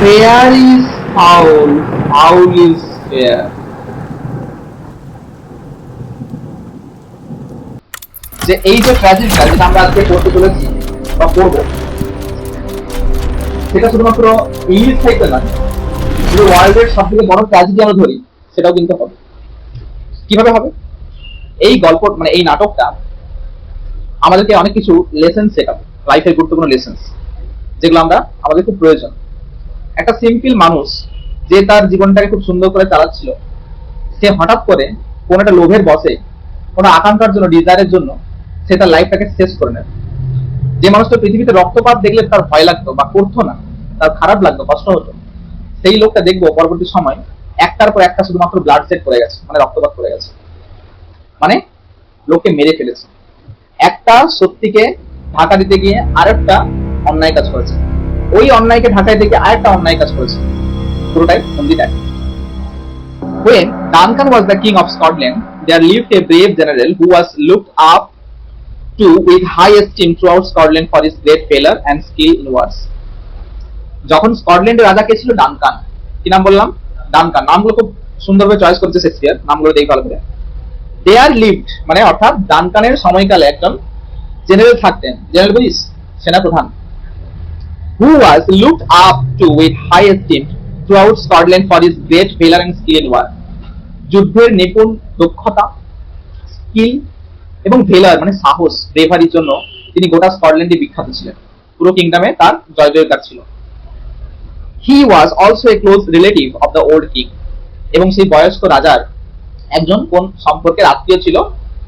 Fair is foul, foul is fair. যে এই যে ট্র্যাজেডিটা যেটা আমরা আজকে পড়তে চলেছি বা পড়বো, সেটা শুধুমাত্র ইংলিশ সাহিত্যে নয়, পুরো ওয়ার্ল্ডের সব থেকে বড় ট্র্যাজেডি আমরা ধরি, সেটাও কিন্তু হবে। কিভাবে হবে? এই গল্প মানে এই নাটকটা আমাদেরকে অনেক কিছু লেসন শেখাবে, লাইফের গুরুত্বপূর্ণ লেসন, যেগুলো আমরা আমাদের খুব প্রয়োজন। একটা সিম্পল মানুষ যে তার জীবনটাকে খুব সুন্দর করে চালাচ্ছিল, সে হঠাৎ করে কোন একটা লোভের বসে, কোনো আকাঙ্ক্ষার জন্য, ডিজায়ারের জন্য সে তার লাইফটাকে শেষ করে নেয়। যে মানুষটা পৃথিবীতে রক্তপাত দেখলে তার ভয় লাগতো বা করতো না, তার খারাপ লাগতো, কষ্ট হতো, সেই লোকটা দেখবো পরবর্তী সময় একটার পর একটা শুধুমাত্র ব্লাড সেট করে গেছে, মানে রক্তপাত করে গেছে, মানে লোককে মেরে ফেলেছে। একটা সত্যিকে ঢাকা দিতে গিয়ে আরেকটা অন্যায় কাজ করেছে, ওই অন্যায়কে ঢাকায় দিতে গিয়ে আরেকটা অন্যায় কাজ করেছে, পুরোটাই সন্ধি দেয়। When Duncan was the king of Scotland, there lived a brave general who was looked up to with high esteem throughout Scotland for his great valor and skill in wars. যখন স্কটল্যান্ডের রাজা কে ছিল? ডানকান। কি নাম বললাম? Duncan. নামগুলো খুব সুন্দরভাবে চয়েস করেছে শেক্সপিয়ার, নামগুলো দেখে ভালো করে। দেয়ার লিভড মানে অর্থাৎ ডানকানের সময়কালে একজন জেনারেল থাকতেন। জেনারেল বুঝিস? সেনাপ্রধান। Who was looked up to with high esteem throughout Scotland for his great valour and skill in war. যুদ্ধের নিপুণ দক্ষতা, স্কিল এবং ভেলার মানে সাহস, ব্রেভারির জন্য তিনি গোটা স্কটল্যান্ডে বিখ্যাত ছিলেন। পুরো কিংডমে তার জয় জয়কার ছিল। He was also a close relative of the old king, এবং সেই বয়স্ক রাজার একজন কোন সম্পর্কের আত্মীয় ছিল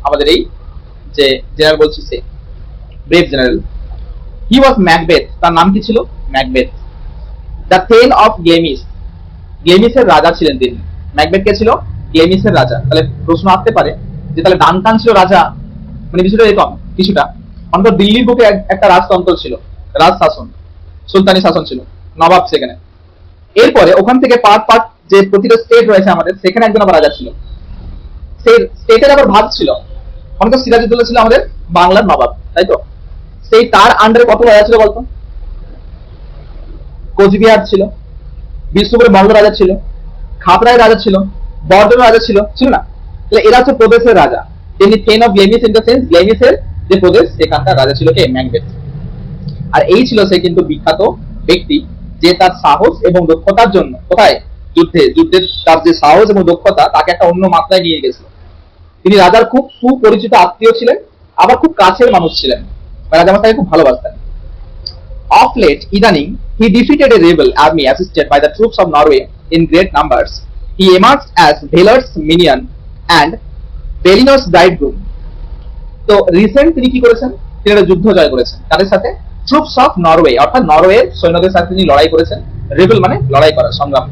আমাদের এই যে জেনারেল বলছি, সে brave general. He was Macbeth, তার নাম কি ছিল? Macbeth. The thane of Glamis, গ্লেমিসের রাজা ছিলেন তিনি। ম্যাকবেথ কে ছিল? গ্লেমিসের রাজা। তাহলে প্রশ্ন আসতে পারে যে তাহলে ডানকান ছিল রাজা, মানে বিষয়টা এরকম কিছুটা। অন্তত দিল্লির বুকে একটা রাজতন্ত্র ছিল, রাজ শাসন, সুলতানি শাসন ছিল, নবাব সেখানে। এরপরে ওখান থেকে পার্ট পার্ট যে প্রতিটা স্টেট রয়েছে আমাদের, সেখানে একজন আবার রাজা ছিল, সেই স্টেটের আবার ভাগ ছিল। অনেক সিরাজউদ্দৌলা ছিল আমাদের বাংলার নবাব, তাই তো? সেই তার আন্ডারে কত রাজা ছিল বলতো? কোচবিহার ছিল, বিষ্ণুপুরে বঙ্গ রাজা ছিল, খাতড়ায় রাজা ছিল, বর্ধমান রাজা ছিল, ছিল না? তাহলে এরা হচ্ছে প্রদেশের রাজা। তিনি thane of Glamis in the sense, গ্লেমিসের যে প্রদেশ সেখানকার রাজা ছিল কে? ম্যাকবেথ। আর এই ছিল সে কিন্তু বিখ্যাত ব্যক্তি, যে তার সাহস এবং দক্ষতার জন্য কোথায়? যুদ্ধের তার যে সাহস এবং দক্ষতা তাকে একটা অন্য মাত্রায় নিয়ে গেছিল। তিনি রাজার খুব সুপরিচিত আত্মীয় ছিলেন, আবার খুব কাছের মানুষ ছিলেন, রাজা তাকে খুব ভালোবাসতেন। Of late, ইদানিং, he defeated a rebel army assisted by the troops of Norway in great numbers. He emerged as Valor's minion and Belinus bridegroom. তো রিসেন্ট তিনি কি করেছেন? তিনি একটা যুদ্ধ জয় করেছেন। কাদের সাথে? ট্রুপস অফ নরওয়ে, অর্থাৎ নরওয়ের সৈন্যদের সাথে তিনি লড়াই করেছেন। রেবেল মানে লড়াই করা, সংগ্রাম,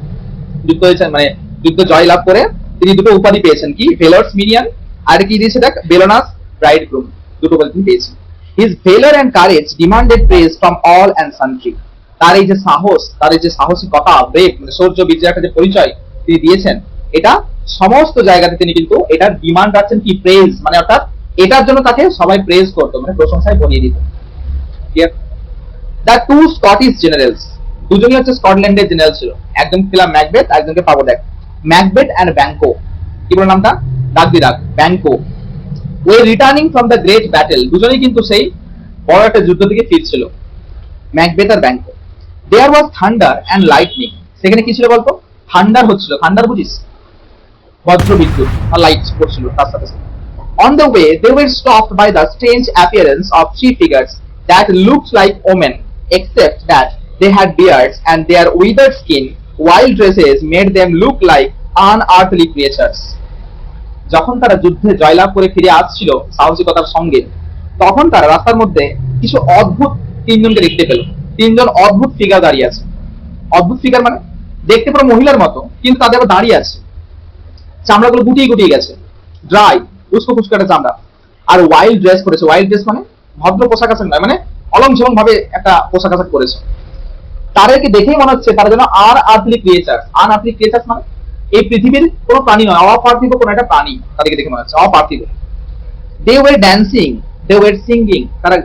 যুদ্ধ হয়েছেন, মানে যুদ্ধ জয় লাভ করে তিনি দুটো উপাধি পেয়েছেন। কি? ভেলর্স মিনিয়ন, আর কি দিয়েছে দেখ? বেলোনাস ব্রাইডগ্রুম, দুটো উপাধি তিনি পেয়েছেন। His valour and courage demanded praise from all and sundry. তার এই যে সাহস, তার এই যে সাহসিকতা, ব্রেভ মানে শৌর্য বীর্যের একটা যে পরিচয় তিনি দিয়েছেন, এটা সমস্ত জায়গাতে তিনি কিন্তু এটা ডিমান্ড রাখছেন। কি? প্রেজ মানে অর্থাৎ এটার জন্য তাকে সবাই প্রেজ করতো, মানে প্রশংসায় ভরিয়ে দিত। দ্য টু স্কটিশ জেনারেলস, দুজনই হচ্ছে স্কটল্যান্ডের জেনারেল ছিল। একজন ছিল ম্যাকবেথ, একজনকে পাবো দেখ, ম্যাকবেথ এন্ড ব্যাংকো। কি বলে নামটা? ডাক দি ডাক, Banquo. Way returning from the great battle, দুজনেই কিন্তু সেই বড় একটা যুদ্ধ থেকে ফিরছিল, ম্যাকবেথ আর Banquo. There was thunder and lightning, সেখানে কি ছিল বলতো? থান্ডার হচ্ছিল, থান্ডার বুঝিস? বজ্র বিদ্যুৎ আর লাইট পড়ছিল তার সাথে সাথে। On the way, they were stopped by the strange appearance of three figures that looked like omen, except that they had beards and their withered skin, wild dresses made them look like unearthly creatures. যখন তারা যুদ্ধে জয়লাভ করে ফিরে আসছিল সাহসিকতার সঙ্গে, তখন তারা রাস্তার মধ্যে কিছু অদ্ভুত তিনজনকে দেখতে পেল। তিনজন অদ্ভুত ফিগার দাঁড়িয়ে আছে। অদ্ভুত ফিগার মানে দেখতে পুরো মহিলার মতো, কিন্তু তাদের আবার দাঁড়িয়ে আছে, চামড়াগুলো গুটিয়ে গুটিয়ে গেছে, ড্রাই, উস্কো খুস্কো একটা চামড়া, আর ওয়াইল্ড ড্রেস করেছে। ওয়াইল্ড ড্রেস মানে ভদ্র পোশাক আশাক নয়, মানে অলংঝলং ভাবে একটা পোশাক আশাক করেছে। তাদেরকে দেখেই মনে হচ্ছে তারা যেন আনআর্থলি ক্রিয়েচার্স। আনআর্থলি ক্রিয়েচার্স মানে এই পৃথিবীর কোনো প্রাণী নয়, অপার্থিব কোনো একটা প্রাণী তাদেরকে দেখে মনে হচ্ছে অপার্থিব। They were dancing, they were singing, তারা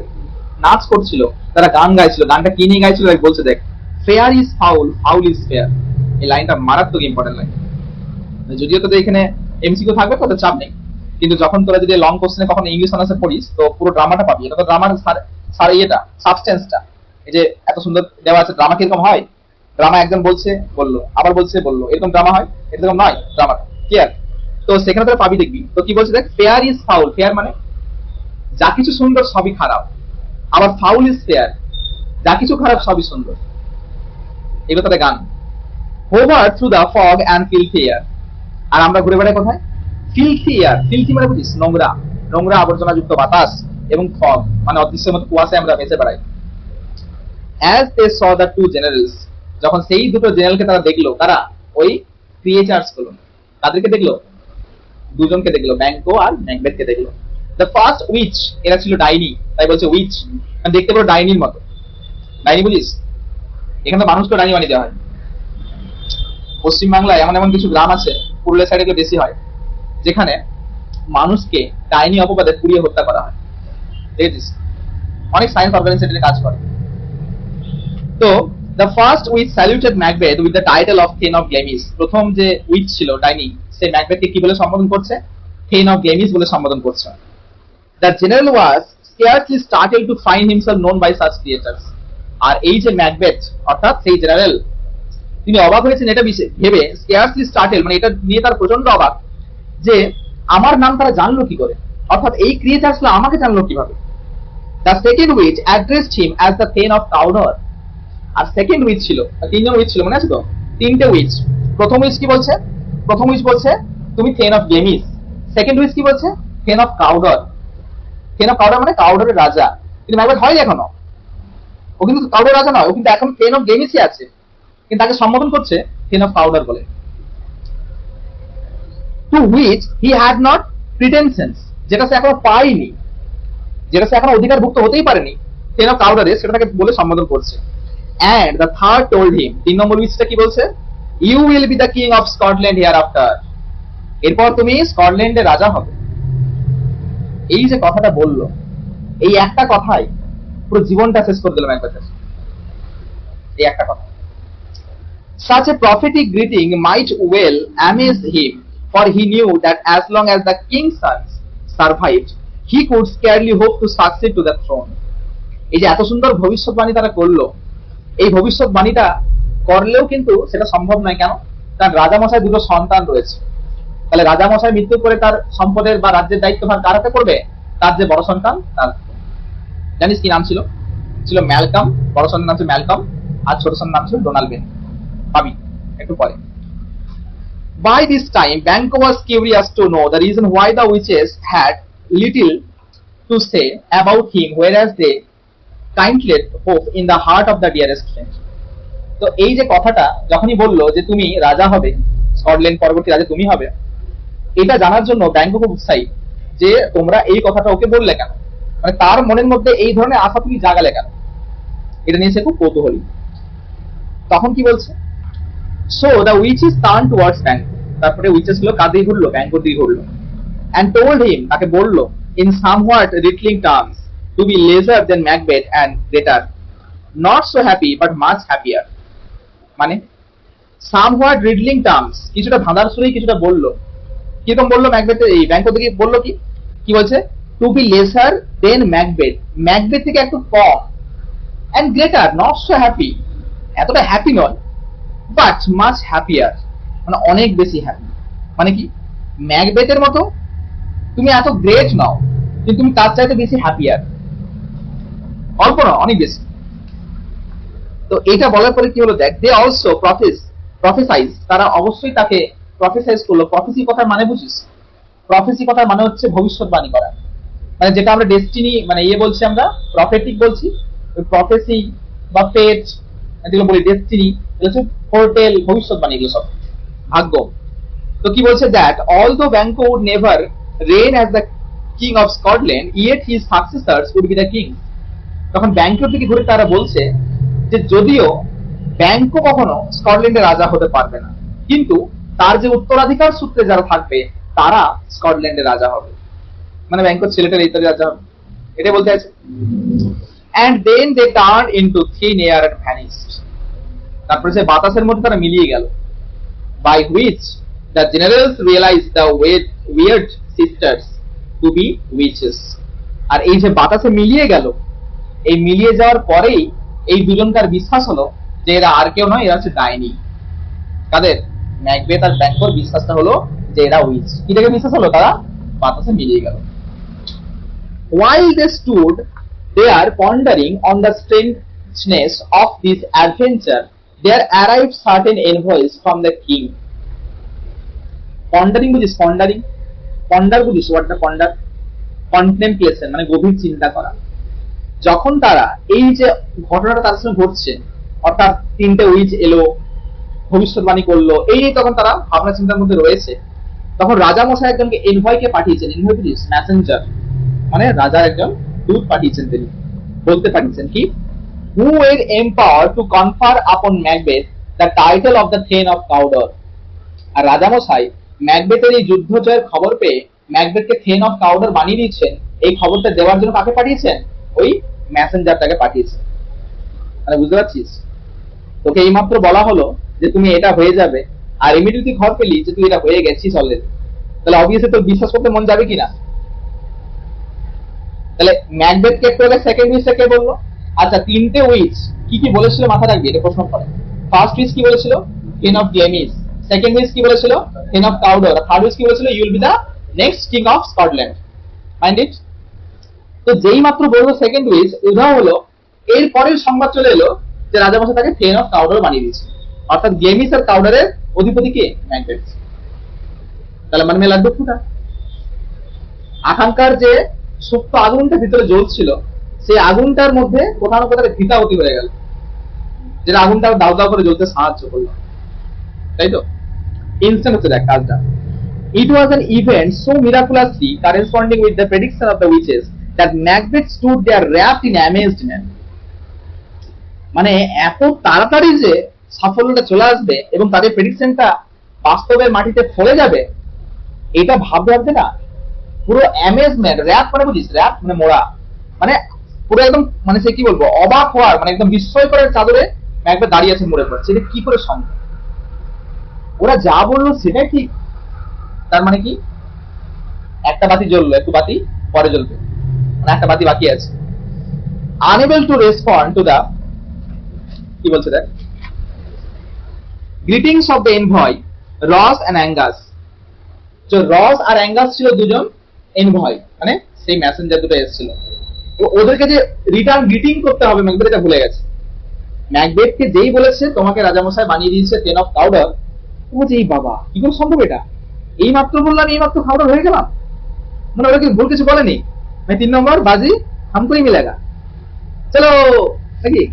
নাচ করছিল, তারা গান গাইছিল। গানটা কি নিয়ে গাইছিল বলছে দেখ, fair is foul, foul is fair. এই লাইনটা মারাত্মক ইম্পর্টেন্ট লাইন। যদিও তোদের এখানে এমসিকিউ থাকবে তোদের চাপ নেই, কিন্তু যখন তোরা যদি লং কোশ্চেনে কখনো ইংলিশ অনার্সে পড়িস তো পুরো ড্রামাটা পাবি। এটা তো ড্রামার সার ইয়েটা সাবস্টেন্সটা। এই যে এত সুন্দর দেওয়া আছে, ড্রামা কিরকম হয়? ড্রামা একজন বলছে বললো, আবার বলছে বললো, এরকম ড্রামা হয়? এরকম নয় ড্রামাটা, ক্লিয়ার? তো সেখানে তোরা পাবি, দেখবি। তো কি বলছে দেখ, ফেয়ার ইজ ফাউল, ফেয়ার মানে যা কিছু সুন্দর সবই খারাপ, আবার ফাউল ইজ ফেয়ার, যা কিছু খারাপ সবই সুন্দর। এগুলো তাদের গান। Hover through the fog and filthy air, আর আমরা ঘুরে বেড়াই কোথায়? ফিলথি এয়ার। ফিলথি মানে বুঝিস নোংরা, নোংরা আবর্জনা যুক্ত বাতাস, এবং ফগ মানে অদৃশ্যের মতো কুয়াশায় আমরা ভেসে বেড়াই। As they saw the two generals, যখন সেই দুটো জেনারেলকে তারা দেখলো, তারা ওই ক্রিয়েচার্স গুলো, তাদেরকে দেখলো, দুজনকে দেখলো, ব্যাংকো আর ম্যাকবেথকে দেখলো। দ্য ফার্স্ট উইচ, এরা ছিল ডাইনি, তাই বলছে উইচ, দেখতে পুরো ডাইনির মতো। ডাইনি বুঝিস? এখানে তো মানুষকে ডাইনি বানিয়ে দেওয়া হয়। পশ্চিমবাংলায় এমন এমন কিছু গ্রাম আছে, পুরুলিয়া সাইডে এগুলো বেশি হয়, যেখানে মানুষকে ডাইনি অপবাদে পুড়িয়ে হত্যা করা হয়। দেখেছিস? অনেক সায়েন্স অর্গানাইজেশন কাজ করে। তো the first which স্যালুটেড Macbeth with the title of then of Glamis, প্রথম যে উইচ ছিল ডাইনি, সে ম্যাকবেথকে কি বলে সম্বোধন করছে? থেন অফ গ্লেমিস বলে সম্বোধন করছে। The general was scarcely startled to find himself known by such creatures, আর এই যে ম্যাকবেথ অর্থাৎ সেই জেনারেল, তিনি অবাক হয়েছেন এটা ভেবে, scarcely startled মানে এটা নিয়ে তার প্রচন্ড অবাক, যে আমার নাম তারা জানলো কি করে, অর্থাৎ এই ক্রিয়েচার্সরা আমাকে জানলো কিভাবে। The second witch addressed him as the thane of Cawdor, আর সেকেন্ড উইচ ছিল, তিনজন উইচ ছিল, মনে আছে তো? তিনটে উইচ। প্রথম উইচ কি বলছে? প্রথম উইচ বলছে তুমি thane of Glamis. Second witch কি বলছে? Thane of Cawdor. Thane of Cawdor মানে কাউডরের রাজা, কিন্তু ম্যাকবেথ হয়নি এখনো, ও কিন্তু কাউডরের রাজা নয়, ও কিন্তু এখন থেন অফ গ্লেমিসই আছে, কিন্তু তাকে সম্বোধন করছে থেন অফ কাউডর বলে। To which he had not pretensions, যেটা সে এখনো পায়নি, যেটা সে এখনো অধিকারভুক্ত হতেই পারেনি, থেন অফ কাউডারে, সেটা তাকে বলে সম্বোধন করছে। And the third told him, তিন নম্বর উইচটা কি বলছে? You will be the king of Scotland hereafter, এরপর তুমি স্কটল্যান্ডের রাজা হবে। এই যে কথাটা বললো, এই একটা কথাই পুরো জীবনটা শেষ করে দিল ম্যাকবেথের। এই একটা কথা। Such a prophetic greeting might well amaze him, for he knew that as long as the king's sons survived, he could scarcely hope to succeed to the throne. এই যে এত সুন্দর ভবিষ্যৎবাণী তারা করলো, এই ভবিষ্যৎবাণীটা করলেও কিন্তু সেটা সম্ভব নয়। কেন? কারণ রাজামশাই দুটো সন্তান রয়েছে, তাহলে রাজামশাই মৃত্যুর পরে তার সম্পদের বা রাজ্যের দায়িত্বভার কার হাতে পড়বে? তার যে বড় সন্তান তার। জানিস কি নাম ছিল? ছিল ম্যালকম। বড় সন্তান নাম ছিল ম্যালকম, আর ছোট সন্তান নাম ছিল ডোনাল্ড বেন। পাবি একটু পরে। By this time, Banquo was curious to know the reason why the witches had little to say about him, whereas they kindled hope in the heart of the dearest friend. তো এই যে কথাটা যখনই বললো যে তুমি রাজা হবে, স্কটল্যান্ড পরবর্তী রাজা তুমি হবে, এটা জানার জন্য ব্যাংকো খুব উৎসাহী যে তোমরা এই কথাটা ওকে বললে কেন, মানে তার মনের মধ্যে এই ধরনের আশা তুমি জাগালে কেন, এটা নিয়ে সে খুব কৌতূহলী। তখন কি বলছে? So the witches turn towards Banquo, তারপরে উইচেস গুলো কাঁদেই ঘুরলো, ব্যাংকোর দিকে ঘুরলো। and told him, তাকে বললো, in somewhat riddling terms, to be lesser than Macbeth and greater, not so happy but much happier. মানে somewhat riddling terms, কিছুটা ধাঁধার সুরেই কিছুটা বললো। কিরকম বললো? ম্যাকবেথ, এই ব্যাংকো থেকে বললো কি কি বলছে? To be lesser than Macbeth, Macbeth থেকে একটু কম, and greater, not so happy, এতটা হ্যাপি নয়, but much happier, মানে অনেক বেশি হ্যাপি। মানে কি? ম্যাকবেথের মতো তুমি এত গ্রেট নাও, কিন্তু তুমি তার চাইতে বেশি হ্যাপিয়ার, অল্প না অনেক বেশি। তো এটা বলার পরে কি হলো দেখ, দে অলসো প্রফেসাইজ, তারা অবশ্যই তাকে প্রফেসাইজ করলো। প্রফেসি কথার মানে বুঝিস? প্রফেসি কথার মানে হচ্ছে ভবিষ্যৎবাণী করা, মানে যেটা আমরা ডেস্টিনি মানে ইয়ে বলছি, আমরা প্রফেটিক বলছি, প্রফেসি বা ফেট যেগুলো বলি, ডেস্টিনি এগুলো হচ্ছে ফোরটেল, ভবিষ্যৎবাণী, এগুলো সব ভাগ্য। তো কি বলছে? That although Banquo would never reign as the king of Scotland, yet his successors would be the king. তখন ব্যাংকোর দিকে ঘুরে তারা বলছে যে যদিও ব্যাংকো কখনো স্কটল্যান্ডের রাজা হতে পারবে না, কিন্তু তার যে উত্তরাধিকার সূত্রে যারা থাকবে তারা স্কটল্যান্ডের রাজা হবে, মানে ব্যাংকোর ছেলেটার এই রাজা হবে, এটাই বলতে আছে। And then they turned into thin air and vanished. তারপরে সে বাতাসের মধ্যে তারা মিলিয়ে গেল। by which the generals realized the weird sisters to be witches। আর এই যে বাতাসে মিলিয়ে গেল, এই মিলিয়ে যাওয়ার পরেই এই দুজনকার বিশ্বাস হলো যে এরা আর কেউ নয়, এরা হচ্ছে ডাইনি। কাদের? ম্যাকবেথ আর ব্যাংকোর বিশ্বাসটা হলো যে এরা উইচ। কি দেখে বিশ্বাস হলো? তারা বাতাসে মিলিয়ে গেল। while they stood there pondering on the strangeness of this adventure, there arrived certain envoys from the king। pondering বুঝিস? ponder বুঝিস? ওয়ার্ডটা ponder, contemplation মানে গভীর চিন্তা করা। যখন তারা এই যে ঘটনাটা তার সঙ্গে ঘটছে, অর্থাৎ তিনটে উইচ এলো, ভবিষ্যৎবাণী করলো, এই নিয়ে তখন তারা ভাবনা চিন্তার মধ্যে রয়েছে, তখন রাজা মশাই একজনকে এনভয়কে পাঠিয়েছেন। এনভয় বুঝিস? মেসেঞ্জার মানে রাজার একজন দূত পাঠিয়েছেন। তিনি বলতে পাঠিয়েছেন কি, who were empowered to confer upon Macbeth the title of the Thane of Cawdor। আর রাজামশাই ম্যাকবেথের এই যুদ্ধ জয়ের খবর পেয়ে ম্যাকবেথকে থেন অফ কাউডর বানিয়ে দিয়েছেন। এই খবরটা দেওয়ার জন্য কাকে পাঠিয়েছেন? ওই মেসেঞ্জারটাকে পাঠিয়েছেন। মানে বুঝতে পারছিস? তোকে এইমাত্র বলা হলো যে তুমি এটা হয়ে যাবে, আর ইমিডিয়েটলি খবর পেলি যে তুই এটা হয়ে গেছিস অলরেডি, তাহলে অবভিয়াসলি তোর বিশ্বাস করতে মন যাবে কিনা? তাহলে ম্যাকবেথকে একটু আগে সেকেন্ড উইচটা কে বললো? আচ্ছা, তিনটে উইচ কি কি বলেছিল মাথা রাখবি, এটা প্রশ্ন করে। ফার্স্ট উইচ কি বলেছিল? King of Glamis. Second witch কি বলেছিল? King of Cawdor. Third witch কি বলেছিল? You will be the next king of Scotland. Mind it. তো যেই মাত্র বললো সেকেন্ড উইচ, উদাহ হলো এর পরের সংবাদ চলে এলো যে রাজামশাই তাকে থেন অফ কাউডর বানিয়ে দিয়েছে, অর্থাৎ গ্লেমিস আর কাউডরের অধিপতি কে? ম্যাকবেথ। তাহলে মানে মেয়ে লাগবে ফুটা। আকাঙ্ক্ষার যে সুপ্ত আগুনটা ভিতরে জ্বলছিল, সেই আগুনটার মধ্যে কোথাও না কোথাও ভিতাহতি হয়ে গেল, যেটা আগুনটা দাও দাও করে জ্বলতে সাহায্য করলো, তাই তো? ইনস্ট্যান্ট হচ্ছে দেখ কাজটা। It was an event so miraculously corresponding with the prediction of the witches that Macbeth stood there wrapped in amazement। মানে এত তাড়াতাড়ি যে সাফল্যটা চলে আসবে এবং তাদের প্রেডিকশনটা বাস্তবের মাটিতে ফলে যাবে, এটা ভাবতে ভাবতে না পুরো অ্যামেজমেন্ট, র্যাপ মানে বুঝিস? র্যাপ মানে মোড়া, মানে পুরো একদম মানে সে কি বলবো, অবাক হওয়ার মানে একদম বিস্ময়করের চাদরে ম্যাকবেথ দাঁড়িয়ে আছে মোড়ের পর। সেটা কি করে সম্ভব? ওরা যা বললো সেটাই ঠিক। তার মানে কি, একটা বাতি জ্বললো, একটু বাতি পরে জ্বলবে, মানে একটা বাতি বাকি আছে। unable to respond to the কি বলছে দেখ, greetings of the envoy রস and অ্যাঙ্গাস। তো রস আর অ্যাঙ্গাস ছিল দুজন এনভয়, মানে সেই মেসেঞ্জার দুটো এসেছিল। ওদেরকে যে রিটার্ন গ্রিটিং করতে হবে ম্যাকবেথ এটা ভুলে গেছে। ম্যাকবেথকে যেই বলেছে তোমাকে রাজামশাই বানিয়ে দিয়েছে থেন অফ কাউডর, বলছে এই বাবা কি করে সম্ভব এটা? এই মাত্র বললাম, এই মাত্র কাউডর হয়ে গেলাম, মানে ওরা কি ভুল কিছু বলেনি? মানে 3 নম্বর বাজি হামকো হি মিলেগা, চলো নাকি?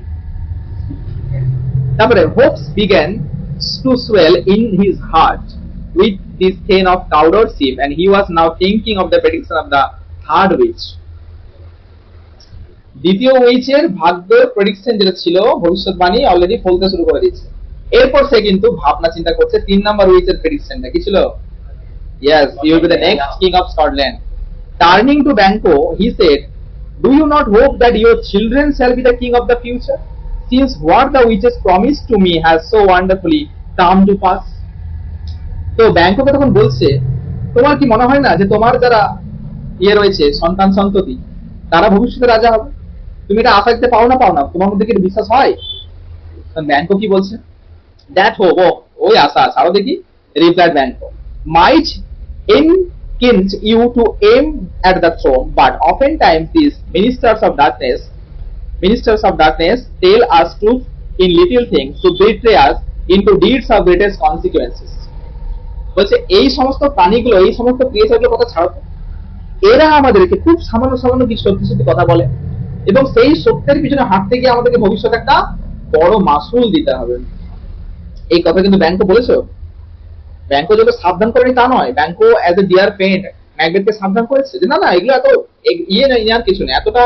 তারপরে hopes began to swell in his heart with this thane of Cawdorship, and he was now thinking of the prediction of the third witch। দ্বিতীয় উইচের ভাগ্যের প্রেডিকশন যেটা ছিল, ভবিষ্যৎবাণী অলরেডি ফলতে শুরু করে দিয়েছে। এরপর সে কিন্তু ভাবনা চিন্তা করছে 3 নম্বর উইচের প্রেডিকশনটা কি ছিল? Yes, you will be the next king of Scotland। Turning to Banquo, he said, do you not hope that your children shall be the king of the future, since what the witches promised to me has so wonderfully come to pass? তো ব্যাংককে তখন বলছে, তোমার কি মনে হয় না যে তোমার যারা ইয়ে রয়েছে সন্তান সন্ততি, তারা ভবিষ্যতে রাজা হবে? তুমি এটা আশা করতে পাও না? তোমার মধ্যে কি বিশ্বাস হয়? ব্যাংকো কি বলছে? দ্যাট হোপ, ওই আশা ছাড়ো দেখি। Replied Banquo, might encourage you to aim at the throne, but oftentimes these ministers of darkness tell us truth in little things to betray us into deeds of greatest consequences। বলছে এই সমস্ত প্রাণীগুলো, এই সমস্ত ক্রিয়েচারগুলোর কথা ছাড়ো, এরা আমাদেরকে খুব সামান্য সামান্য কিছু সত্যি সত্যি কথা বলে, এবং সেই সত্যের পিছনে হাঁটতে গিয়ে আমাদেরকে ভবিষ্যতে একটা বড় মাসুল দিতে হবে। এই কথা কিন্তু ব্যাংকো বলেছো। ব্যাংকো যত সাবধান করেনি তা নয়, Banquo as a dear friend ম্যাকবেথকে সাবধান করেছে যে না না, এগুলো এত ইয়ে নেই, আর কিছু নেই, এতটা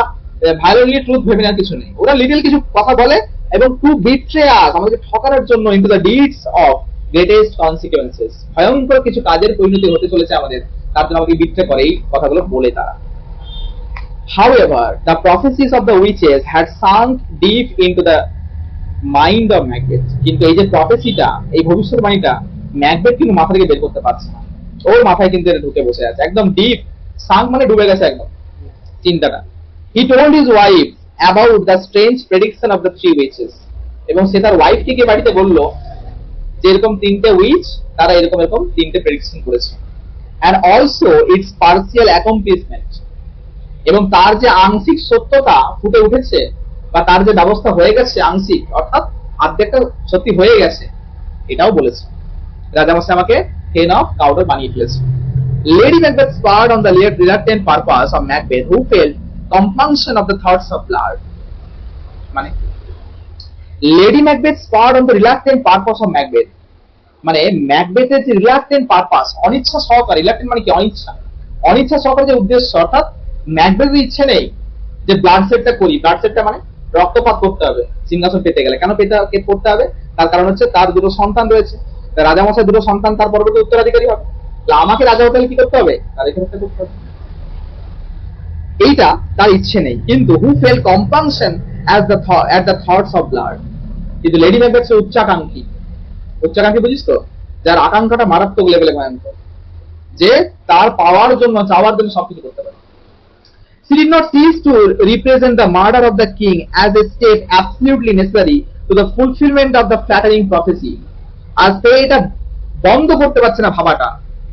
ভায়োলেন্টলি ট্রুথ ভেবে নেওয়ার কিছু নেই। ওরা লিটল কিছু কথা বলে এবং টু বিট্রে আস, আমাদেরকে ঠকানোর জন্য, into the deeds of greatest consequences, ভয়ঙ্কর কিছু কাজের পরিণতি হতে চলেছে আমাদের, তার জন্য আমাকে বিট্রে করে এই কথাগুলো বলে তারা। However, the prophecies of the witches had sunk deep into the mind of Macbeth. কিন্তু এই যে প্রফেসিটা, এই ভবিষ্যৎবাণীটা ম্যাকবেথ কিন্তু মাথা থেকে বের করতে পারছে না। ওর মাথায় কিন্তু এটা ঢুকে বসে আছে, একদম ডিপ সাঙ্ক, মানে ডুবে গেছে একদম চিন্তাটা। He told his wife about the strange prediction of the three witches, এবং সে তার ওয়াইফকে গিয়ে বাড়িতে বললো যে এরকম তিনটে উইচ, তারা এরকম এরকম তিনটে প্রেডিকশন করেছে, and also it's partial accomplishment, এবং তার যে আংশিক সত্যতা ফুটে উঠেছে, বা তার যে ব্যবস্থা হয়ে গেছে আংশিক, অর্থাৎ অর্ধেকটা সত্যি হয়ে গেছে, এটাও বলেছে। রাজামশাই আমাকে হেন অফ কাউডার বানিয়ে ফেলেছে। Lady Macbeth spurred on the reluctant purpose of Macbeth, who felt compunction of the thoughts of blood. মানে Lady Macbeth spurred on the reluctant purpose of Macbeth, মানে ম্যাকবেথের যে রিলাক্টেন্ট পারপাস, অনিচ্ছা সহকারে, রিলাক্টেন্ট মানে কি অনিচ্ছা, অনিচ্ছা সহকারে যে উদ্দেশ্য, অর্থাৎ ম্যাকবেথের ইচ্ছে নেই যে ব্লাড সেটটা করি। ব্লাড সেটটা মানে রক্তপাত করতে হবে সিংহাসন পেতে গেলে। কেন করতে হবে? তার কারণ হচ্ছে তার দুটো সন্তান রয়েছে, রাজামশাই দুটো সন্তান তার পরবর্তী উত্তরাধিকারী হবে। আমাকে রাজা হতে হলে কি করতে হবে? তাদেরকে হত্যা করতে হবে। এইটা তার ইচ্ছে নেই, কিন্তু who felt compunction at the thoughts of blood. কিন্তু লেডি ম্যাকবেথ উচ্চাকাঙ্ক্ষী, উচ্চাকাঙ্ক্ষী বুঝিস তো, যার আকাঙ্ক্ষাটা মারাত্মক লেভেলে ভয়ঙ্কর, যে তার পাওয়ার জন্য, চাওয়ার জন্য সবকিছু করতে পারে। She did not cease to represent the murder of the king as a step absolutely necessary to the fulfillment of the flattering prophecy. আর সে এটা বন্ধ করতে পারছে না ভাবাটা।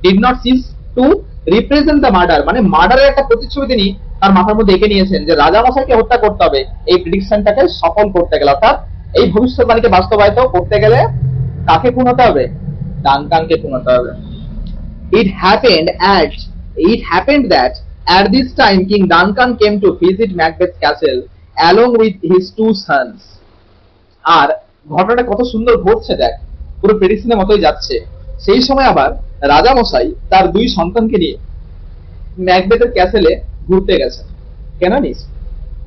Did not cease to represent the murder, মানে মার্ডারের একটা প্রতিচ্ছবি তিনি তার মাথার মধ্যে এঁকে নিয়েছেন, যে রাজামশাইকে হত্যা করতে হবে এই প্রেডিকশনটাকে সফল করতে গেলে, অর্থাৎ এই ভবিষ্যৎবাণীকে বাস্তবায়িত করতে গেলে কাকে খুন হতে হবে? ডানকানকে খুন হতে হবে। It happened that at this time King Duncan came to visit Macbeth's castle along with his two sons. আর ঘটনাটা কত সুন্দর ঘটছে দেখ, পুরো প্রেডিকশনের মতোই যাচ্ছে। সেই সময় আবার রাজামশাই তার দুই সন্তানকে নিয়ে ম্যাকবেথের ক্যাসেলে ঘুরতে গেছেন। কেন নিস?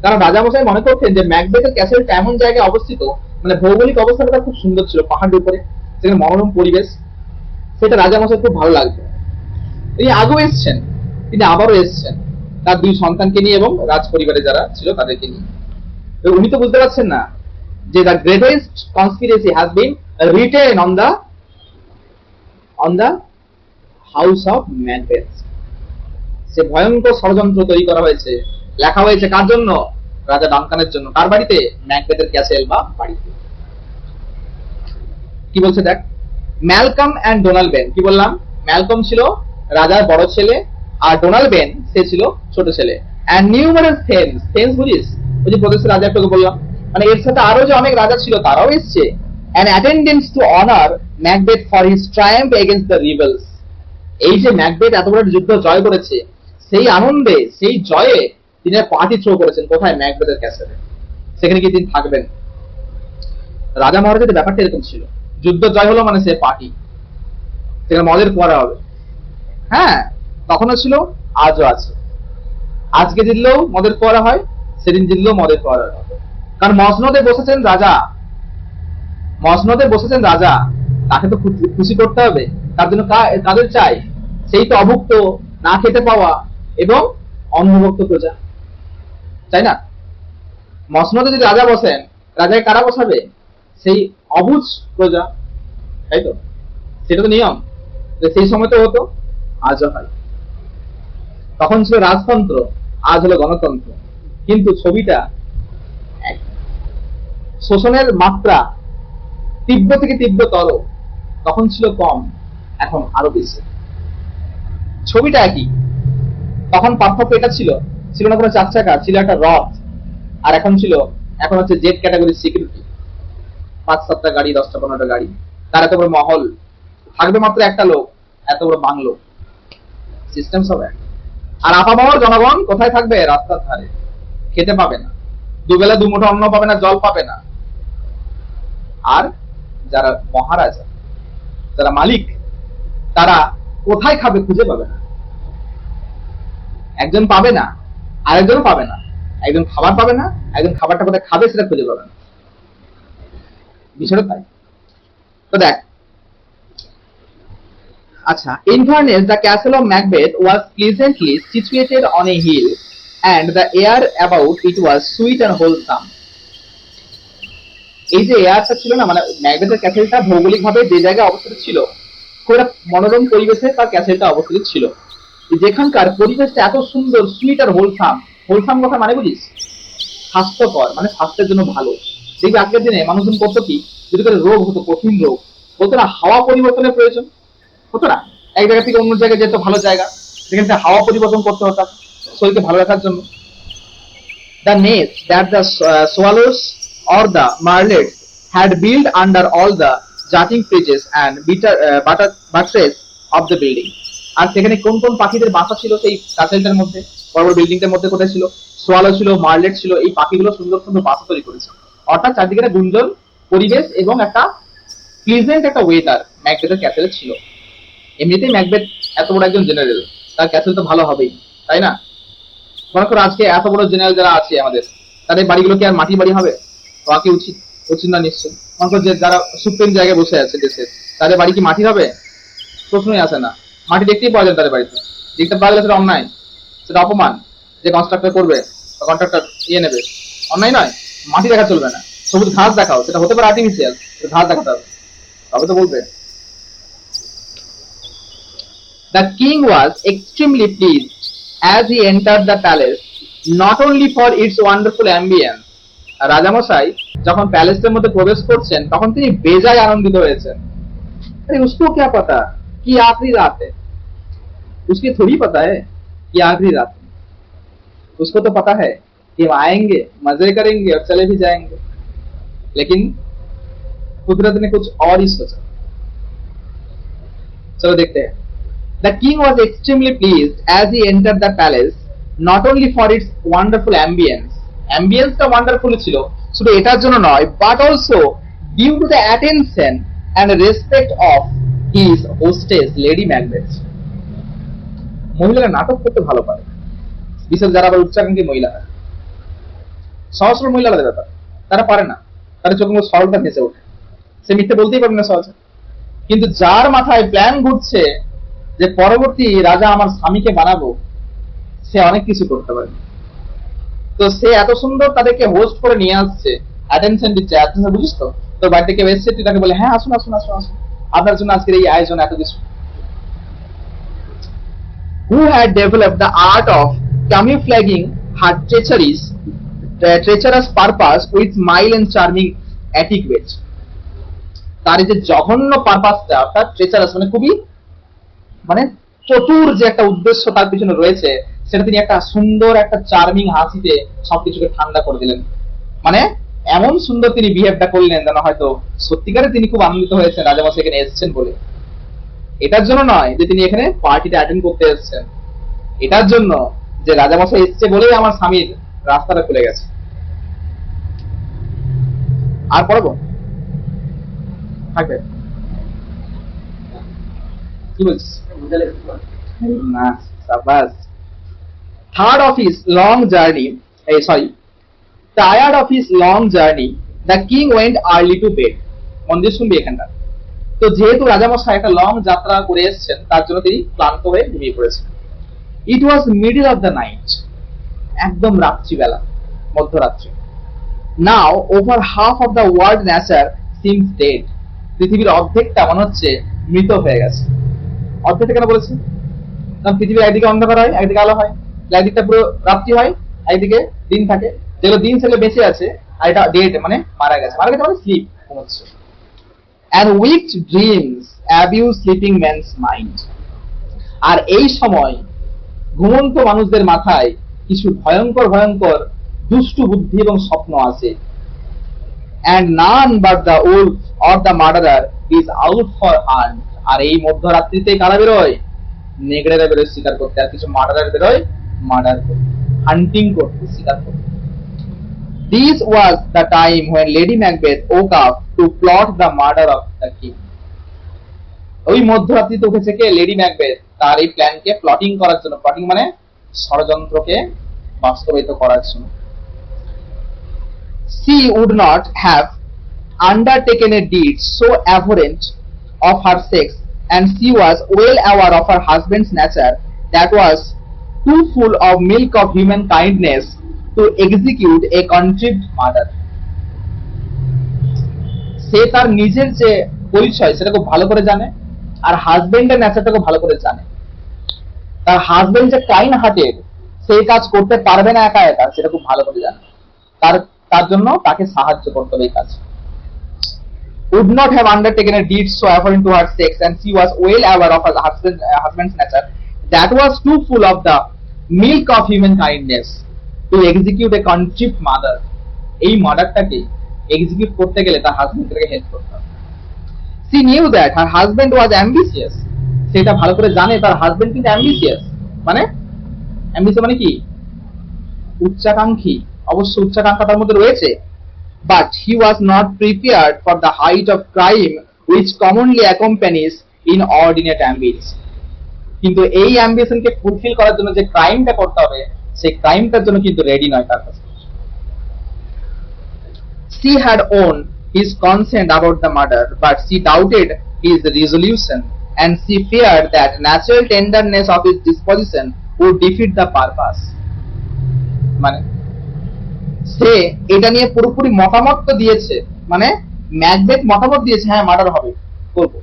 কারণ রাজামশাই মনে করতেন যে ম্যাকবেথের ক্যাসেলটা এমন জায়গায় অবস্থিত, মানে ভৌগোলিক অবস্থাটা খুব সুন্দর ছিল, পাহাড়ের উপরে, সেখানে মনোরম পরিবেশ, সেটা রাজামশাই খুব ভালো লাগবে। তিনি আগেও এসছেন, তিনি আবারও এসছেন তার দুই সন্তানকে নিয়ে এবং রাজ পরিবারে যারা ছিল তাদেরকে নিয়ে। তো উনি তো বুঝতে পারছেন না যে the greatest conspiracy has been written on the house of Macbeth. সে ভয়ঙ্কর ষড়যন্ত্র তৈরি করা হয়েছে, লেখা হয়েছে কার জন্য? রাজা ডানকানের জন্য। কার বাড়িতে? ম্যাকবেথের ক্যাসেল বা বাড়িতে। কি বলছে দেখ, ম্যালকম অ্যান্ড ডোনাল্ড বেন। কি বললাম? ম্যালকম ছিল রাজার বড় ছেলে, আর ডোনাল্ড বেন সে ছিল ছোট ছেলে। অ্যান্ড নিউমারাস থেন্স বুঝিস, ওই যে প্রদেশের রাজা একটু বললাম, মানে এর সাথে আরো যে অনেক রাজা ছিল তারাও এসছে। And attendance two honour Macbeth for his Triumf against the রিবেলস। এই যে ম্যাকবেথ এত বড় যুদ্ধ জয় করেছে, সেই আনন্দে, সেই জয়ে তিনি পার্টি থ্রো করেছেন। কোথায়? ম্যাকবেথের ক্যাসেলে। সেখানে কি তিনি থাকবেন? রাজা মহারাজাদের ব্যাপারটা এরকম ছিল, যুদ্ধ জয় হলো মানে সে পার্টি, সেখানে মদের পড়া হবে। হ্যাঁ, তখনও ছিল, আজও আছে। আজকে জিতলেও মদের পড়া হয়, সেদিন জিতলেও মদের পড়া হবে। কারণ মসনদে বসেছেন রাজা, মসনদে বসেছেন রাজা, তাকে তো খুশি করতে হবে। তার জন্য কাদের চাই? সেই তো অভুক্ত, না খেতে পাওয়া এবং অন্ধভক্ত প্রজা, তাই না? মসনদে যদি রাজা বসেন, রাজাকে কারা বসাবে? সেই অবুঝ প্রজা, তাই তো? সেটা তো নিয়ম। সেই সময় তো হতো, আজও হয়। তখন ছিল রাজতন্ত্র, আজ হলো গণতন্ত্র, কিন্তু ছবিটা এক। শোষণের মাত্রা তীব্র থেকে তীব্রতর, তখন ছিল কম, এখন আরো বেশি। ছবিটা একই, তখন পার্থক্য এটা ছিল না কোনো চার চাকা, ছিল একটা রথ। আর এখন হচ্ছে জেড ক্যাটাগরির সিকিউরিটি, 5-7টা গাড়ি, 10-15টা গাড়ি, তার এত বড় মহল, থাকবে মাত্র একটা লোক, এত বড় বাংলো, সিস্টেম সব এক। আর আপামর জনগণ কোথায় থাকবে? রাস্তার ধারে, খেতে পাবে না, দুবেলা দুমুঠো অন্ন পাবে না, জল পাবে না। আর যারা মহারাজা, যারা মালিক, তারা কোথায় খাবে খুঁজে পাবে না। একজন পাবে না, আরেকজনও পাবে না। একজন খাবার পাবে না, একজন খাবারটা কোথায় খাবে সেটা খুঁজে পাবে না। বিষয়টা তাই। তো দেখ, আচ্ছা, Inverness, the castle of Macbeth was pleasantly situated on a hill, and the air about it was sweet and wholesome. এই যে এয়ারটা ছিল না, মানে ম্যাকবেথের ক্যাসেলটা ভৌগোলিকভাবে যে জায়গায় অবস্থিত ছিল, খুব একটা মনোরম পরিবেশে তার ক্যাসেলটা অবস্থিত ছিল, যেখানকার পরিবেশটা এত সুন্দর, সুইট আর হোলসাম। হোলসাম কথা মানে বুঝিস, স্বাস্থ্যকর, মানে স্বাস্থ্যের জন্য ভালো। দেখবি আগের দিনে মানুষজন করতো কি, যদি করে রোগ হতো, কঠিন রোগ, বলতো না হাওয়া পরিবর্তনের প্রয়োজন হতো না, এক জায়গা থেকে অন্য জায়গায় যেত, ভালো জায়গা, সেখানে হাওয়া পরিবর্তন করতে হতো শরীরকে ভালো রাখার জন্য। The nest that the swallows or the martlets had built under all the jutting ridges and buttress of the building. আর সেখানে কোন কোন পাখিদের বাসা ছিল সেই কাসেলটার মধ্যে, বড় বড় বিল্ডিংটার মধ্যে? কোথায় ছিল? সোয়ালো ছিল, মার্লেট ছিল, এই পাখিগুলো সুন্দর সুন্দর বাসা তৈরি করেছে। অর্থাৎ চারদিকে একটা গুঞ্জন পরিবেশ এবং একটা প্লিজেন্ট একটা ওয়েদার ম্যাকবেথের ক্যাসেলে ছিল। এমনিতেই ম্যাকবেথ এত বড় একজন জেনারেল, তার ক্যাসেল তো ভালো হবেই, তাই না? মনে করো আজকে এত বড় জেনারেল যারা আছে আমাদের, তাদের বাড়িগুলো কি আর মাটির বাড়ি হবে? হওয়া কি উচিত? উচিত না নিশ্চয়। মনে করো যে যারা সুপ্রিম জায়গায় বসে আছে দেশের, তাদের বাড়ি কি মাটি হবে? প্রশ্নই আসে না। মাটি দেখতেই পাওয়া যায় তাদের বাড়িতে, দেখতে পাওয়া গেলে সেটা অন্যায়, সেটা অপমান। যে কনস্ট্রাক্টর করবে বা কন্ট্রাক্টর নেবে, অন্যায় নয়? মাটি দেখা চলবে না, সবুজ ঘাস দেখাও, সেটা হতে পারে আর্টিফিশিয়াল, ঘাস দেখাতে হবে, তবে তো বলবে। The king was extremely pleased as he entered the palace, not only for its wonderful ambience. রাজামশাই যখন প্যালেসের মধ্যে প্রবেশ করছেন, তখন তিনি বেজায় আনন্দিত হয়েছেন। अरे उसको क्या पता कि आखिरी रात है, उसकी थोड़ी पता है कि आखिरी रात है। उसको तो पता है कि हम आएंगे, मजे करेंगे और चले भी जाएंगे। लेकिन कुदरत ने कुछ और ही सोचा। चलो देखते हैं। The king was extremely pleased as he entered the palace, not only for its wonderful ambience. Ambience টা wonderful ছিল, শুধু এটার জন্য নয়, but also due to the attention and respect of his hostess, Lady Macbeth. মহিলারা নাটক করতে ভালো পারে, বিশেষ যারা আবার উচ্চাকাঙ্ক্ষী মহিলা হয়। সহস্র মহিলাদের ব্যাপার, তারা পারে না, তারা চোখে মুখ সরলটা ভেসে ওঠে, সে মিথ্যে বলতেই পারবে না সহজে। কিন্তু যার মাথায় প্ল্যান ঘুরছে যে পরবর্তী রাজা আমার স্বামীকে বানাবো, সে অনেক কিছু করতে পারে। তো সে এত সুন্দর তাদেরকে হোস্ট করে নিয়ে আসছে, অ্যাটেনশন দিচ্ছে। অ্যাটেনশন বুঝিস তো, তোর বাড়িতে কেউ এসছে, তুই তাকে বলে হ্যাঁ আসুন আসুন আসুন আসুন, আপনার জন্য আজকের এই আয়োজন, এত কিছু। Who had developed the art of camouflaging her treacherous purpose with mild and charming etiquette. তার এই যে জঘন্য পারপাসটা, অর্থাৎ ট্রেচারাস মানে খুবই, মানে চতুর যে একটা উদ্দেশ্য তার পিছনে রয়েছে, সেটা তিনি একটা সুন্দর একটা চার্মিং হাসিতে সবকিছুকে ঠান্ডা করে দিলেন। মানে এমন সুন্দর তিনি বিহেভটা করলেন যেন হয়তো সত্যিকারে তিনি খুব আনন্দিত হয়েছেন রাজামশাই এখানে এসেছেন বলে। এটার জন্য নয় যে তিনি এখানে পার্টিটা অ্যাটেন্ড করতে এসেছেন, এটার জন্য যে রাজামশাই এসছে বলেই আমার স্বামীর রাস্তাটা খুলে গেছে। আর পড়বো থাকবে কি বলছিস না? সাবাস। Third of his long journey, tired of his long journey, the king went early to bed. মন দিয়ে শুনবি এখানটা। তো যেহেতু রাজামশাই একটা লং যাত্রা করে এসেছেন, তার জন্য তিনি ক্লান্ত হয়ে ঘুমিয়ে পড়েছেন। It was middle of the night, একদম রাত্রিবেলা, মধ্যরাত্রি। Now over half of the world nature seems dead. পৃথিবীর অর্ধেকটা মনে হচ্ছে মৃত হয়ে গেছে। অর্ধেকটা কেন বলেছি? কারণ পৃথিবীর একদিকে অন্ধকার হয়, একদিকে আলো হয়, একদিকটা পুরো রাত্রি হয়, একদিকে দিন থাকে। যেগুলো দিন সেগুলো বেঁচে আছে, আর এটা ডেড মানে মারা গেছে। মারা গেছে মানে স্লিপ, ঘুমোচ্ছে। And wicked dreams abuse sleeping man's mind. আর এই সময় ঘুমন্ত মানুষদের মাথায় কিছু ভয়ঙ্কর ভয়ঙ্কর দুষ্টু বুদ্ধি এবং স্বপ্ন আছে। And none but the wolf or the murderer is out for hunt. আর এই মধ্যরাত্রিতে কারা বেরোয়? নেগড়েরা বেরোয় শিকার করতে, আর কিছু মার্ডারার বেরোয় মার্ডার করতে, হান্টিং করতে, শিকার করতে। This was the time when Lady Macbeth woke up to plot the murder of the king. ওই মধ্যরাত্রিতে উঠেছে কে? লেডি ম্যাকবেথ, তার এই প্ল্যানকে প্লটিং করার জন্য। প্লটিং মানে ষড়যন্ত্রকে বাস্তবায়িত করার জন্য। She would not have undertaken a deed so abhorrent of her sex, and she was well aware of her husband's nature that was too full of milk of human kindness to execute a contrived murder. সে তার নিজের যে পরিচয় সেটা খুব ভালো করে জানে, আর হাজবেন্ডের নেচারটা খুব ভালো করে জানে। তার হাজবেন্ড যে কাইন্ড হার্টেড, সেই কাজ করতে পারবে না একা একা, সেটা খুব ভালো করে জানে। তার তার জন্য তাকে সাহায্য করতে হবে এই কাজ। would not have undertaken a deed so abhorrent to her sex, and she was well aware of her husband's nature that was too full of the milk of human kindness to execute a contrived murder. এই মার্ডারটাকে execute করতে গেলে তার হাজবেন্ডকে help করতে হবে। she knew that her husband was ambitious, সেটা ভালো করে জানে তার হাজবেন্ড কিন্তু ambitious, মানে ambitious মানে কি, উচ্চাকাঙ্ক্ষী, অবশ্য উচ্চাকাঙ্ক্ষা তার মধ্যে রয়েছে। But he was not prepared for the height of crime which commonly accompanies inordinate ambition. কিন্তু এই অ্যাম্বিশনকে ফুলফিল করার জন্য যে ক্রাইমটা করতে হবে, সেই ক্রাইমটার জন্য কিন্তু রেডি নয় তার কাছে। She had owned his consent about the murder, but she doubted his resolution, and she feared that natural tenderness of his disposition would defeat the purpose. মানে সে এটা নিয়ে পুরোপুরি মতামত তো দিয়েছে, মানে ম্যাকবেথ মতামত দিয়েছে হ্যাঁ মার্ডার হবে, করব,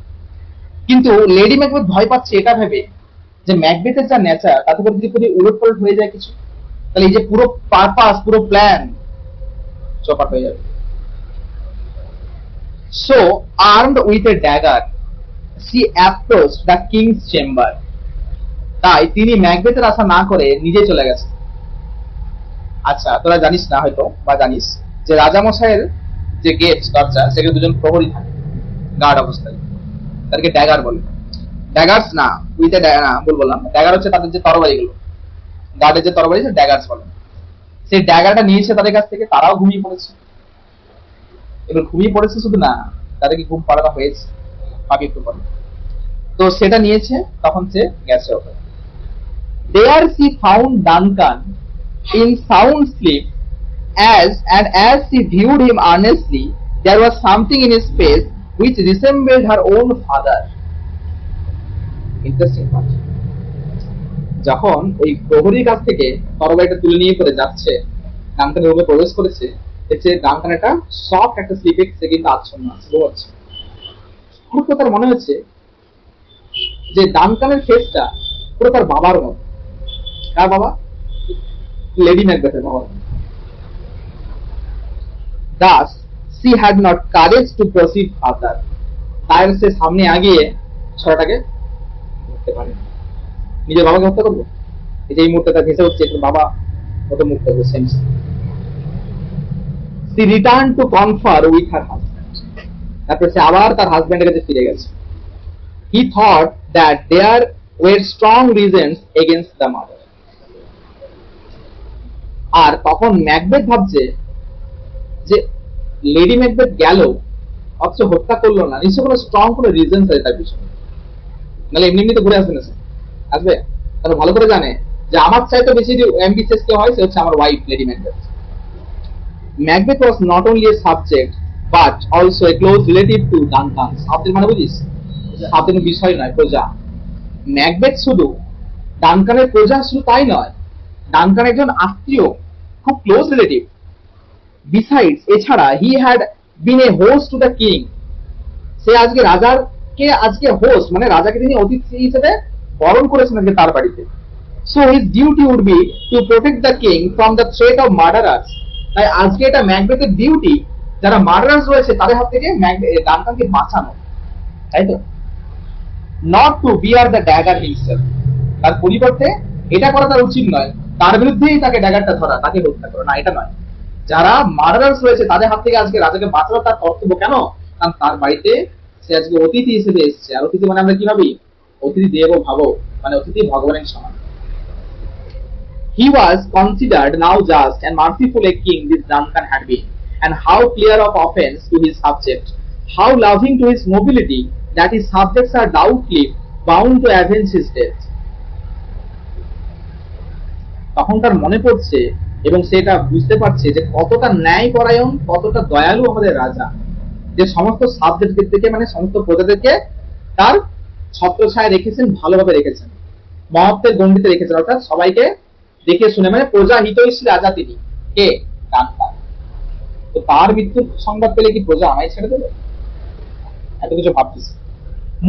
কিন্তু লেডি ম্যাকবেথ ভয় পাচ্ছে এটা ভেবে যে ম্যাকবেথের যা নেচার তাতে করে যদি উলটপালট হয়ে যায় কিছু, তাহলে এই যে পুরো পারপাস, পুরো প্ল্যান চপাট হয়ে যাবে। So armed with a dagger she approached the king's chamber. তাই তিনি ম্যাকবেথের আশা না করে নিজে চলে গেছে। আচ্ছা, তোরা জানিস না হয়তো, বা জানিস যে রাজামশাইয়ের যে গেট, দরজা, সেখানে দুজন প্রহরী থাকে গার্ড অবস্থায়, তাদেরকে ড্যাগার বলে। ড্যাগার্স না, উইথ এ না ভুল বললাম, ড্যাগার হচ্ছে তাদের যে তরবারি গুলো, গার্ডের যে তরবারি ড্যাগার্স বলে। সেই ড্যাগারটা নিয়েছে তাদের কাছ থেকে, তারাও ঘুমিয়ে পড়েছে। এবার ঘুমিয়ে পড়েছে শুধু না, তাদেরকে ঘুম পাড়ানো হয়েছে বাকি একটু পরে, তো সেটা নিয়েছে, তখন সে গেছে ওখানে। There she found Duncan in sound sleep, as she viewed him earnestly, there was something in his face which resembled her own father. Interesting part. যখন ওই প্রহরীর কাছ থেকে তরবারিটা তুলে নিয়ে করে যাচ্ছে, ডানকানের রুমে প্রবেশ করেছে, দেখছে ডানকান একটা সফট একটা স্লিপে সে কিন্তু আচ্ছন্ন আছে, ঘুমাচ্ছে। খুব তার মনে হচ্ছে যে ডানকানের ফেসটা পুরো তার বাবার মতো। কার বাবা? লেডি ম্যাকবেথের বাবা। Thus she had not courage to proceed further. তাই সে সামনে আগিয়ে ছোটটাকে ধরতে পারে। নিজের বাবাকে হত্যা করবো, এই যে এই মুহূর্তে তার ভেসে হচ্ছে বাবা কত মুখ করবে। Same she returned to confer with her husband. তারপর সে আবার তার হাজবেন্ডের কাছে ফিরে গেছে। He thought that there were strong reasons against the murder. আর তখন ম্যাকবেথ ভাবছে যে লেডি ম্যাকবেথ গেল অথচ হত্যা করলো না, নিশ্চয় কোনো স্ট্রং কোনো রিজন আছে তার পিছনে, নাহলে এমনি এমনি তো ঘুরে আসবে না, আসবে। তারা ভালো করে জানে যে আমার চাইতে বেশি যদি অ্যাম্বিশিয়াস কেউ হয় সে হচ্ছে আমার wife lady Macbeth. Macbeth was not only a subject but also a close relative to Duncan. Subject মানে বুঝিস, সাবজেক্ট বিষয় নয়, প্রজা। ম্যাকবেথ শুধু ডানকানের প্রজা, শুধু তাই নয়, ডানকান একজন আত্মীয়, খুব ক্লোজ রিলেটিভ। বিসাইডস, এছাড়া he had been a host to the king, সে আজকে রাজাকে আজকে হোস্ট মানে রাজাকে তিনি অতিথি হিসেবে বরণ করেছেন আজকে তার বাড়িতে। So his duty would be to protect the king from the threat of murderers. তাই আজকে এটা ম্যাকবেথের ডিউটি, যারা মার্ডারার্স রয়েছে তাদের হাত থেকে ডানকানকে বাঁচানো, তাই তো, not to bear the dagger himself. তার পরিবর্তে এটা করা তার উচিত নয়, তার বিরুদ্ধেই তাকে ড্যাগারটা ধরা, তাকে হত্যা করা, না এটা নয়। যারা মার্ডারার্স রয়েছে তাদের হাত থেকে আজকে রাজাকে বাঁচানো তার কর্তব্য। কেন? কারণ তার বাড়িতে সে আজকে অতিথি হিসেবে এসেছে, আর অতিথি মানে আমরা কি ভাবি, অতিথি দেব ভাবো, মানে অতিথি ভগবানের সমান। He was considered now just and merciful a king this Duncan had been, and how clear of offense to his subject, how loving to his nobility, that his subjects are doubtfully bound to avenge his death. তখন তার মনে পড়ছে এবং সেটা বুঝতে পারছে যে কতটা ন্যায়পরায়ণ, কতটা দয়ালু আমাদের রাজা, যে সমস্ত সাবজেক্টদের থেকে মানে সমস্ত প্রজাদেরকে তার ছত্রছায়ায় রেখেছেন, ভালোভাবে রেখেছেন, মহত্বের গণ্ডিতে রেখেছেন, অর্থাৎ সবাইকে দেখে শুনে, মানে প্রজা হিতৈষী রাজা তিনি কে? ডানকান। তো তার মৃত্যুর সংবাদ পেলে কি প্রজা আমায় ছেড়ে দেবে? এত কিছু ভাবতেছে।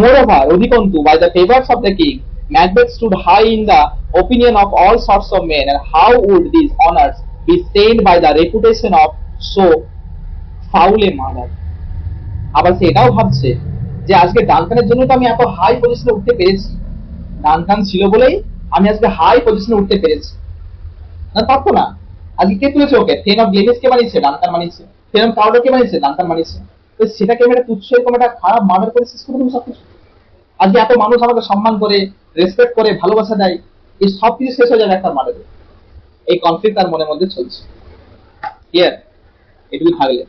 Moreover, অধিকন্তু, by the favors of the king, Macbeth stood high in the opinion of all sorts of men, and how would these honors be stained by the reputation of so foul a murder? আবার সে এটাও ভাবছে যে আজকে ডানকানের জন্য তো আমি এত high পজিশনে উঠতে পেরেছি, ডানকান ছিল বলেই আমি আজকে হাই পজিশনে উঠতে পেরেছি। না তা তো না, আজকে কে তুলেছে ওকে? ফেন অফ গ্লেভিস কে বানিয়েছে? ডানকান বানিয়েছে। ফেন অফ পাউডার কে বানিয়েছে? ডানকান বানিয়েছে। তো সেটাকে আমি একটা তুচ্ছ এরকম একটা খারাপ মার্ডার করে শেষ করে দেবো সবকিছু। আজকে এত মানুষ আমাকে সম্মান করে, রেসপেক্ট করে, ভালোবাসা দেয়, এই সব কিছু শেষ হয়ে যাবে একটা মার্ডারে। এই কনফ্লিক্ট তার মনের মধ্যে চলছে। ক্লিয়ার? এটুকু থাকলে